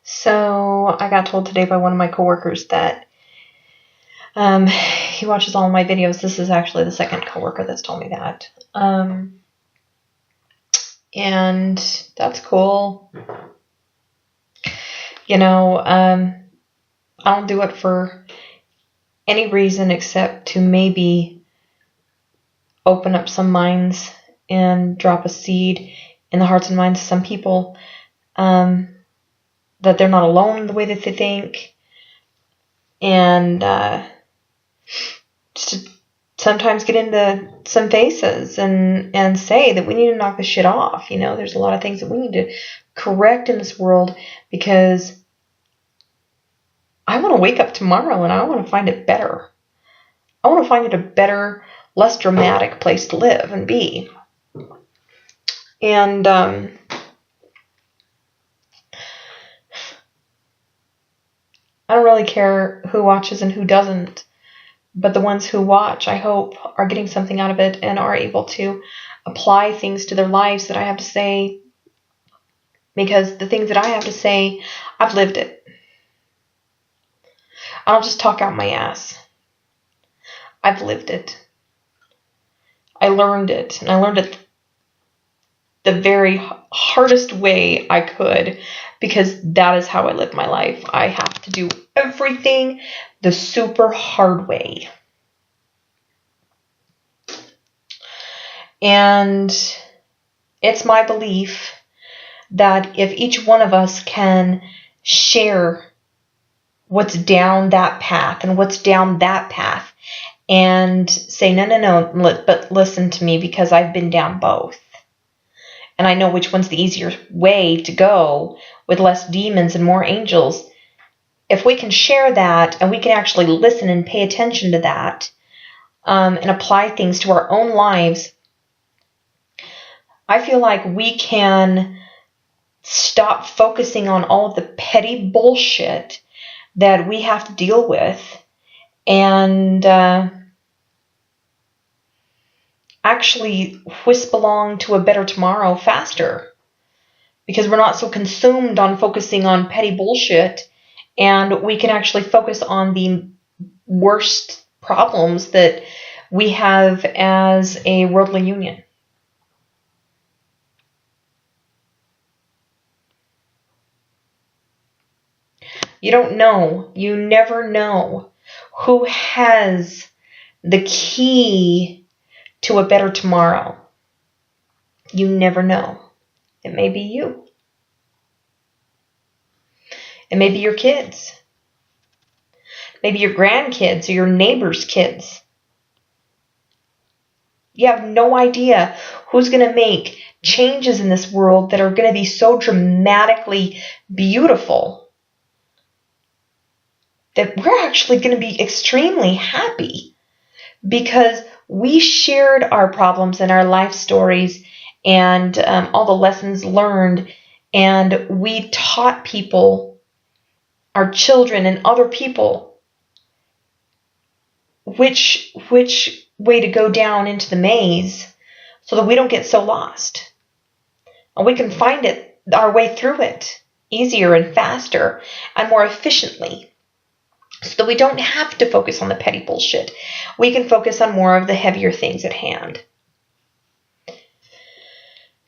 So I got told today by one of my coworkers that he watches all of my videos. This is actually the second coworker that's told me that. And that's cool. You know, I don't do it for any reason except to maybe open up some minds and drop a seed in the hearts and minds of some people, that they're not alone in the way that they think, and just to sometimes get into some faces and say that we need to knock this shit off. You know, there's a lot of things that we need to correct in this world, because I want to wake up tomorrow and I want to find it better. I want to find it a better, less dramatic place to live and be. And I don't really care who watches and who doesn't, but the ones who watch, I hope, are getting something out of it and are able to apply things to their lives that I have to say, because the things that I have to say, I've lived it. I don't just talk out my ass. I've lived it. I learned it, and I learned it the very hardest way I could, because that is how I live my life. I have to do everything the super hard way. And it's my belief that if each one of us can share what's down that path and what's down that path and say, no, but listen to me, because I've been down both. And I know which one's the easier way to go with less demons and more angels. If we can share that and we can actually listen and pay attention to that, and apply things to our own lives, I feel like we can stop focusing on all of the petty bullshit that we have to deal with, and actually whisp along to a better tomorrow faster, because we're not so consumed on focusing on petty bullshit, and we can actually focus on the worst problems that we have as a worldly union. You don't know. You never know who has the key to a better tomorrow. You never know. It may be you. It may be your kids. Maybe your grandkids or your neighbor's kids. You have no idea who's going to make changes in this world that are going to be so dramatically beautiful that we're actually going to be extremely happy, because we shared our problems and our life stories and all the lessons learned, and we taught people, our children and other people, which way to go down into the maze so that we don't get so lost. And we can find our way through it easier and faster and more efficiently, so that we don't have to focus on the petty bullshit. We can focus on more of the heavier things at hand.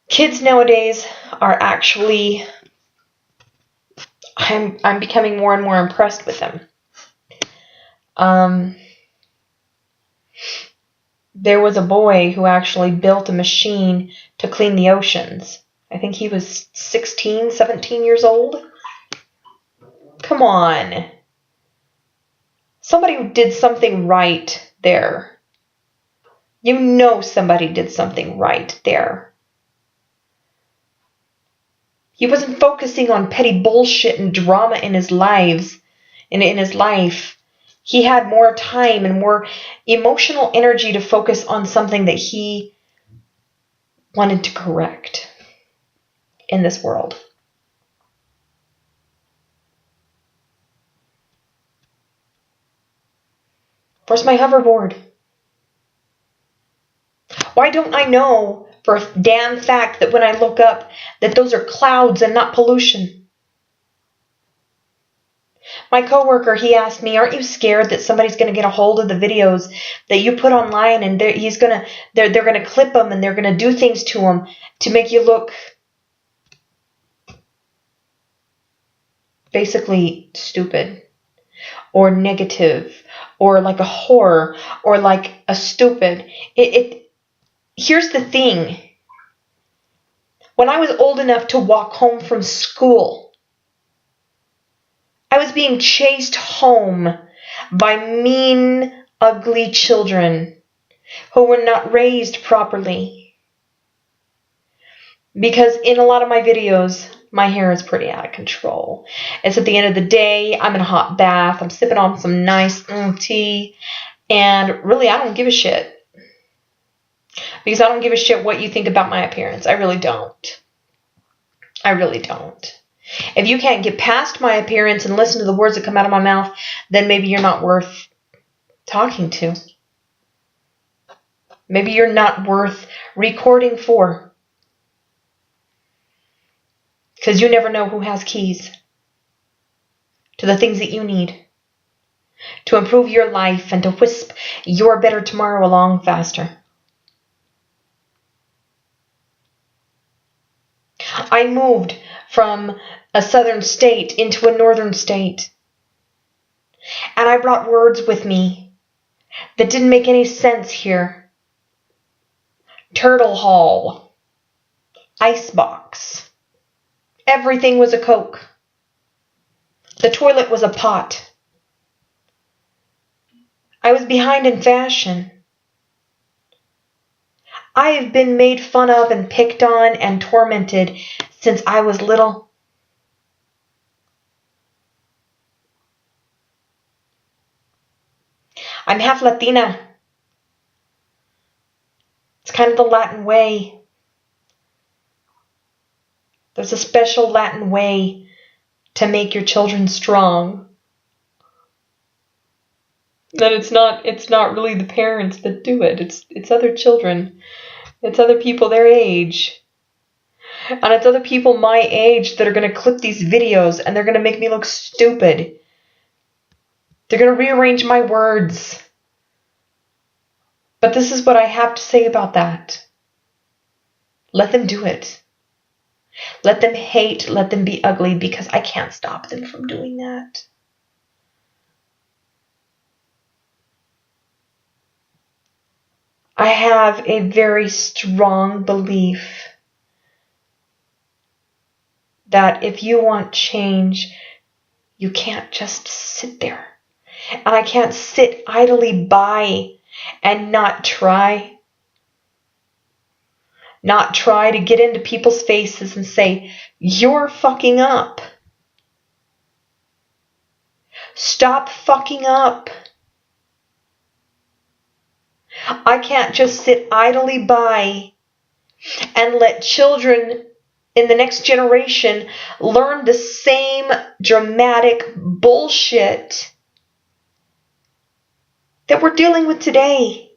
Kids nowadays are actually, I'm becoming more and more impressed with them. There was a boy who actually built a machine to clean the oceans. I think he was 16, 17 years old. Come on. Somebody did something right there. You know somebody did something right there. He wasn't focusing on petty bullshit and drama in his life. He had more time and more emotional energy to focus on something that he wanted to correct in this world. Where's my hoverboard? Why don't I know for a damn fact that when I look up that those are clouds and not pollution? My coworker, he asked me, "Aren't you scared that somebody's going to get a hold of the videos that you put online and they're going to clip them and they're going to do things to them to make you look basically stupid or negative or like a whore or like a stupid?" Here's the thing. When I was old enough to walk home from school, I was being chased home by mean, ugly children who were not raised properly. Because in a lot of my videos, my hair is pretty out of control. It's at the end of the day, I'm in a hot bath, I'm sipping on some nice tea, and really I don't give a shit. Because I don't give a shit what you think about my appearance. I really don't. I really don't. If you can't get past my appearance and listen to the words that come out of my mouth, then maybe you're not worth talking to. Maybe you're not worth recording for. Because you never know who has keys to the things that you need to improve your life and to wisp your better tomorrow along faster. I moved from a southern state into a northern state. And I brought words with me that didn't make any sense here. Turtle Hall. Icebox. Everything was a Coke. The toilet was a pot. I was behind in fashion. I have been made fun of and picked on and tormented since I was little. I'm half Latina. It's kind of the Latin way. There's a special Latin way to make your children strong. That it's not really the parents that do it. It's other children. It's other people their age. And it's other people my age that are going to clip these videos and they're going to make me look stupid. They're going to rearrange my words. But this is what I have to say about that. Let them do it. Let them hate, let them be ugly, because I can't stop them from doing that. I have a very strong belief that if you want change, you can't just sit there. And I can't sit idly by and not try to get into people's faces and say, "You're fucking up. Stop fucking up." I can't just sit idly by and let children in the next generation learn the same dramatic bullshit that we're dealing with today.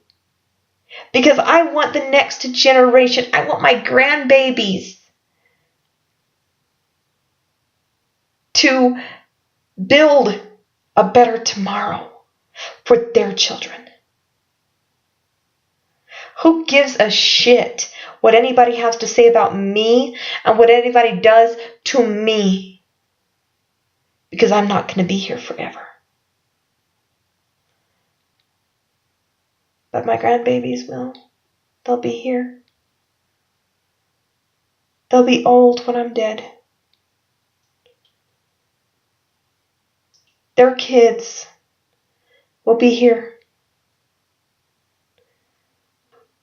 Because I want the next generation, I want my grandbabies to build a better tomorrow for their children. Who gives a shit what anybody has to say about me and what anybody does to me? Because I'm not going to be here forever. But my grandbabies will. They'll be here. They'll be old when I'm dead. Their kids will be here.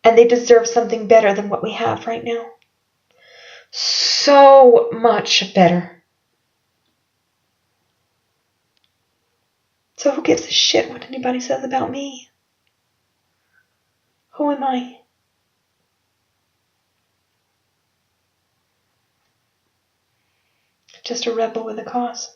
And they deserve something better than what we have right now. So much better. So who gives a shit what anybody says about me? Who am I? Just a rebel with a cause.